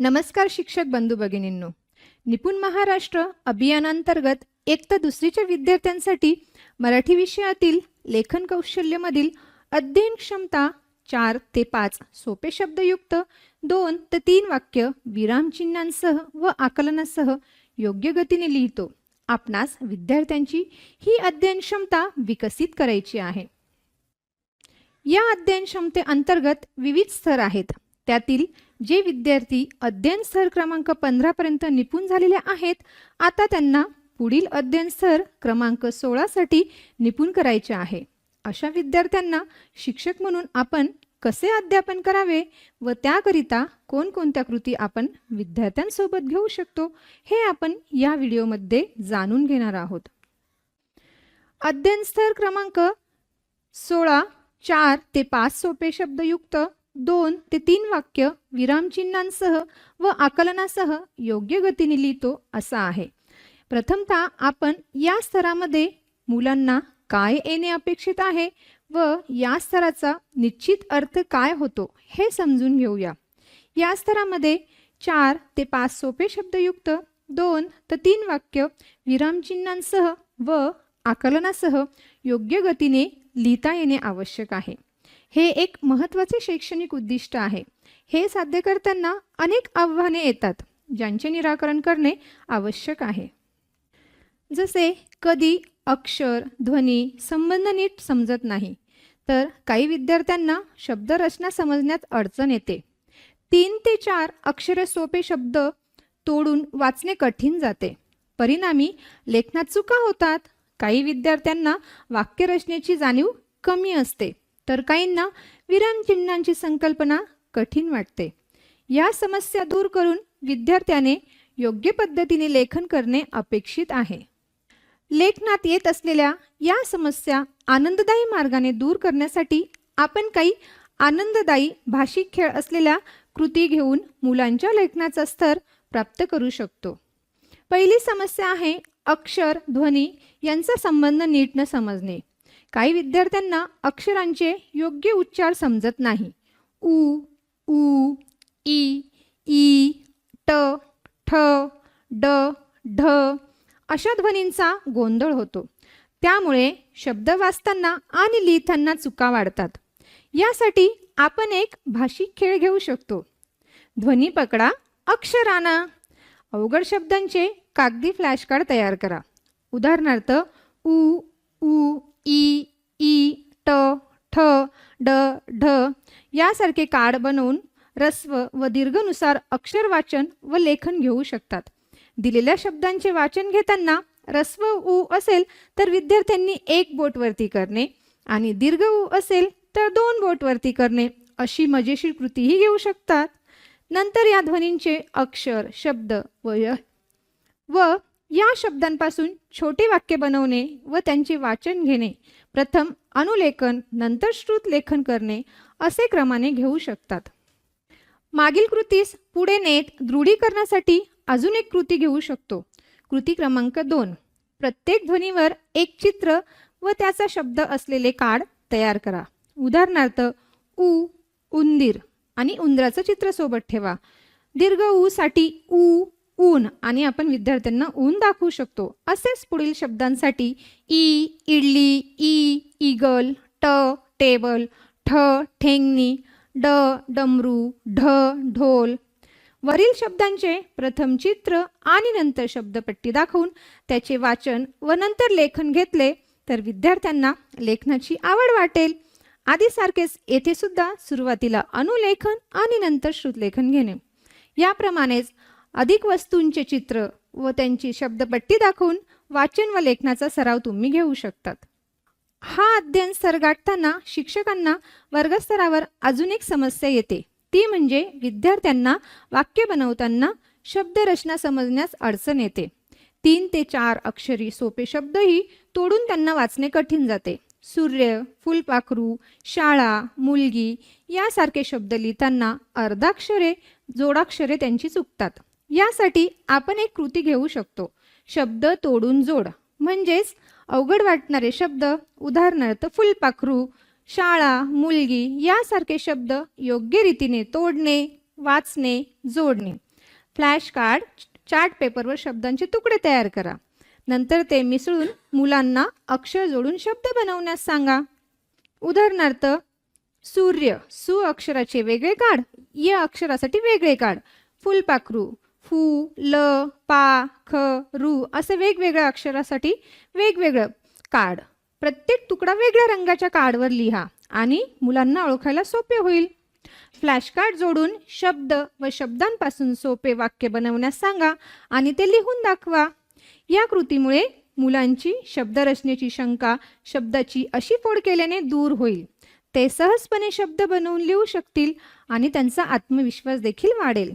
नमस्कार शिक्षक बंधू भगिनींनो. निपुण महाराष्ट्र अभियानांतर्गत 1 ते 2च्या विद्यार्थ्यांसाठी मराठी विषयातील लेखन कौशल्यमधील अध्ययन क्षमता 4 ते 5 सोपे शब्दयुक्त 2 ते 3 वाक्य विरामचिन्हांसह व आकलनासह योग्य गतीने लिहितो. आपणास विद्यार्थ्यांची ही अध्ययन क्षमता विकसित करायची आहे. या अध्ययन क्षमतेअंतर्गत विविध स्तर आहेत. त्यातील जे विद्यार्थी अध्ययन स्तर क्रमांक 15 पर्यंत निपुण झालेले आहेत, आता त्यांना पुढील अध्ययन स्तर क्रमांक 16 साठी निपुण करायचे आहे. अशा विद्यार्थ्यांना शिक्षक म्हणून आपण कसे अध्यापन करावे व त्याकरिता कोणकोणत्या कृती आपण विद्यार्थ्यांसोबत घेऊ शकतो हे आपण या व्हिडिओमध्ये जाणून घेणार आहोत. अध्ययन स्तर क्रमांक 16 4 ते 5 सोपे शब्दयुक्त 2 ते 3 वाक्य विरामचिन्हांसह व आकलनासह योग्य गतीने लिहितो असा आहे. प्रथमतः आपण या स्तरामध्ये मुलांना काय येणे अपेक्षित आहे व या स्तराचा निश्चित अर्थ काय होतो हे समजून घेऊया. या स्तरामध्ये 4 ते 5 सोपे शब्दयुक्त 2 ते 3 वाक्य विरामचिन्हांसह व आकलनासह योग्य गतीने लिहिता येणे आवश्यक आहे. हे एक महत्त्वाचे शैक्षणिक उद्दिष्ट आहे. हे साध्य करताना अनेक आव्हाने येतात, ज्यांचे निराकरण करणे आवश्यक आहे. जसे कधी अक्षर, ध्वनी, संबंध नीट समजत नाही, तर काही विद्यार्थ्यांना शब्दरचना समजण्यात अडचण येते. 3 ते 4 अक्षरे सोपे शब्द तोडून वाचणे कठीण जाते. परिणामी लेखनात चुका होतात. काही विद्यार्थ्यांना वाक्यरचनेची जाणीव कमी असते, तर काहींना विरामचिन्हांची संकल्पना कठीण वाटते. या समस्या दूर करून विद्यार्थ्याने योग्य पद्धतीने लेखन करणे अपेक्षित आहे. लेखनात येत असलेल्या या समस्या आनंददायी मार्गाने दूर करण्यासाठी आपण काही आनंददायी भाषिक खेळ असलेल्या कृती घेऊन मुलांच्या लेखनाचा स्तर प्राप्त करू शकतो. पहिली समस्या आहे अक्षर, ध्वनी यांचा संबंध नीट न समजणे. काही विद्यार्थ्यांना अक्षरांचे योग्य उच्चार समजत नाही. उ, ऊ, ई, ई, ट, ठ, ड, ढ अशा ध्वनींचा गोंधळ होतो. त्यामुळे शब्द वाचताना आणि लिहिताना चुका वाढतात. यासाठी आपण एक भाषिक खेळ घेऊ शकतो. ध्वनी पकडा, अक्षर आणा. अवघड शब्दांचे कागदी फ्लॅश कार्ड तयार करा. उदाहरणार्थ उ, ऊ, ई, ई, ट, ठ, ड, ढ यासारखे कार्ड बनवून ऱ्हस्व व दीर्घनुसार अक्षर वाचन व लेखन घेऊ शकतात. दिलेल्या शब्दांचे वाचन घेताना ऱ्हस्व उ असेल तर विद्यार्थ्यांनी 1 बोट वरती करणे आणि दीर्घ उ असेल तर 2 बोट वरती करणे अशी मजेशीर कृतीही घेऊ शकतात. नंतर या ध्वनींचे अक्षर, शब्द व या शब्दांपासून छोटे वाक्य बनवणे व त्यांचे वाचन घेणे, प्रथम अनुलेखन नंतर श्रुत लेखन करणे असे क्रमाने घेऊ शकतात. मागील कृतीस पुढे नेत दृढीकरणासाठी अजून एक कृती घेऊ शकतो. कृती क्रमांक 2. प्रत्येक ध्वनीवर एक चित्र व त्याचा शब्द असलेले कार्ड तयार करा. उदाहरणार्थ उ, उंदीर आणि उंदराचं चित्र सोबत ठेवा. दीर्घ उ साठी ऊ, ऊन आणि आपण विद्यार्थ्यांना ऊन दाखवू शकतो. असेच पुढील शब्दांसाठी ई, इडली, ई, ईगल, ट, टेबल, ठ, ठेंगणी, ड, डमरू, ढ, ढोल. वरील शब्दांचे प्रथम चित्र आणि नंतर शब्दपट्टी दाखवून त्याचे वाचन व नंतर लेखन घेतले तर विद्यार्थ्यांना लेखनाची आवड वाटेल. आधीसारखेच येथे सुद्धा सुरुवातीला अनुलेखन आणि नंतर श्रुतलेखन घेणे. याप्रमाणेच अधिक वस्तूंचे चित्र व त्यांची शब्दपट्टी दाखवून वाचन व लेखनाचा सराव तुम्ही घेऊ शकतात. हा अध्ययन स्तर गाठताना शिक्षकांना वर्गस्तरावर अजून एक समस्या येते. ती म्हणजे विद्यार्थ्यांना वाक्य बनवताना शब्दरचना समजण्यास अडचण येते. 3 ते 4 अक्षरी सोपे शब्दही तोडून त्यांना वाचणे कठीण जाते. सूर्य, फुलपाखरू, शाळा, मुलगी यासारखे शब्द लिहिताना अर्धाक्षरे, जोडाक्षरे त्यांची चुकतात. यासाठी आपण एक कृती घेऊ शकतो. शब्द तोडून जोड. म्हणजेच अवघड वाटणारे शब्द उदाहरणार्थ फुलपाखरू, शाळा, मुलगी यासारखे शब्द योग्य रीतीने तोडणे, वाचणे, जोडणे फ्लॅश कार्ड, चार्ट पेपरवर शब्दांचे तुकडे तयार करा. नंतर ते मिसळून मुलांना अक्षर जोडून शब्द बनवण्यास सांगा. उदाहरणार्थ, सूर्य, सु अक्षराचे वेगळे काढ, य अक्षरासाठी वेगळे काढ. फुलपाखरू, फु, ल, पा, ख, रू असे वेगवेगळ्या अक्षरासाठी वेगवेगळं काढ. प्रत्येक तुकडा वेगळ्या रंगाच्या कार्डवर लिहा आणि मुलांना ओळखायला सोपे होईल. फ्लॅश कार्ड जोडून शब्द व शब्दांपासून सोपे वाक्य बनवण्यास सांगा आणि ते लिहून दाखवा. या कृतीमुळे मुलांची शब्दरचनेची शंका शब्दाची अशी फोड केल्याने दूर होईल. ते सहजपणे शब्द बनवून लिहू शकतील आणि त्यांचा आत्मविश्वास देखील वाढेल.